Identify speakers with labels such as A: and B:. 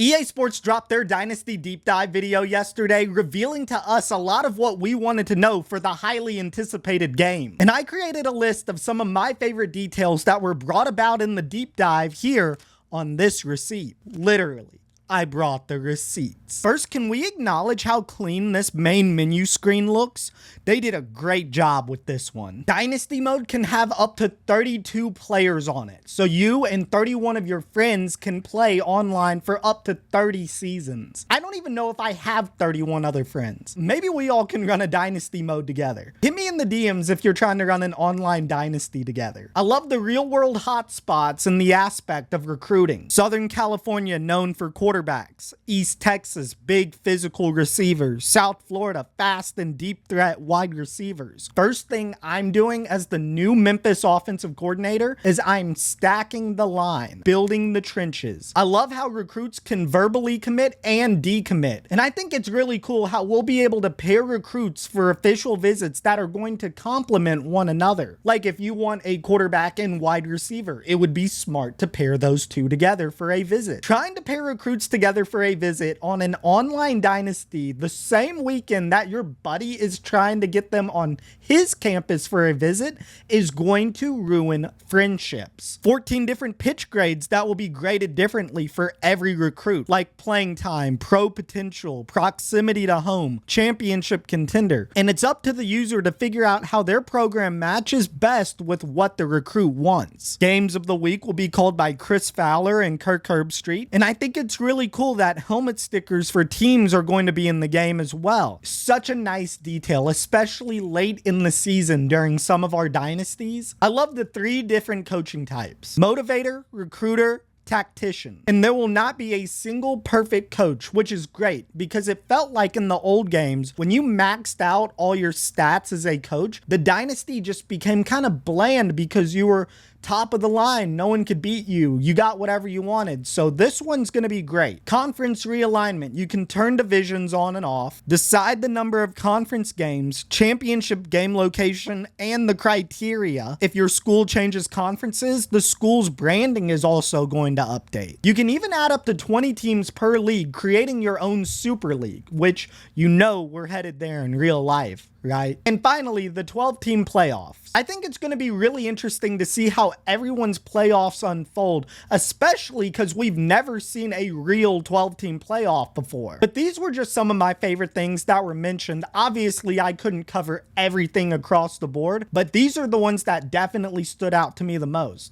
A: EA Sports dropped their Dynasty deep dive video yesterday, revealing to us a lot of what we wanted to know for the highly anticipated game. And I created a list of some of my favorite details that were brought about in the deep dive here on this receipt. Literally, I brought the receipts. First, can we acknowledge how clean this main menu screen looks? They did a great job with this one. Dynasty mode can have up to 32 players on it, so you and 31 of your friends can play online for up to 30 seasons. I don't even know if I have 31 other friends. Maybe we all can run a Dynasty mode together. Hit me in the DMs if you're trying to run an online Dynasty together. I love the real world hotspots and the aspect of recruiting. Southern California known for quarterbacks, East Texas big physical receivers, South Florida fast and deep threat wide receivers. First thing I'm doing as the new Memphis offensive coordinator is I'm stacking the line, building the trenches. I love how recruits can verbally commit and decommit, and I think it's really cool how we'll be able to pair recruits for official visits that are going to complement one another. Like if you want a quarterback and wide receiver, it would be smart to pair those two together for a visit. Trying to pair recruits together for a visit on an online Dynasty the same weekend that your buddy is trying to get them on his campus for a visit is going to ruin friendships. 14 different pitch grades that will be graded differently for every recruit, like playing time, pro potential, proximity to home, championship contender. And it's up to the user to figure out how their program matches best with what the recruit wants. Games of the week will be called by Chris Fowler and Kirk Herbstreit, and I think it's really cool that helmet stickers for teams are going to be in the game as well. Such a nice detail, especially late in the season during some of our dynasties. I love the 3 different coaching types: motivator, recruiter, tactician. And there will not be a single perfect coach, which is great because it felt like in the old games, when you maxed out all your stats as a coach, the dynasty just became kind of bland because you were top of the line. No one could beat you. You got whatever you wanted. So this one's going to be great. Conference realignment. You can turn divisions on and off, decide the number of conference games, championship game location, and the criteria. If your school changes conferences, the school's branding is also going to update. You can even add up to 20 teams per league, creating your own super league, which you know we're headed there in real life, right? And finally, the 12-team playoffs. I think it's going to be really interesting to see how everyone's playoffs unfold, especially because we've never seen a real 12-team playoff before. But these were just some of my favorite things that were mentioned. Obviously, I couldn't cover everything across the board, but these are the ones that definitely stood out to me the most.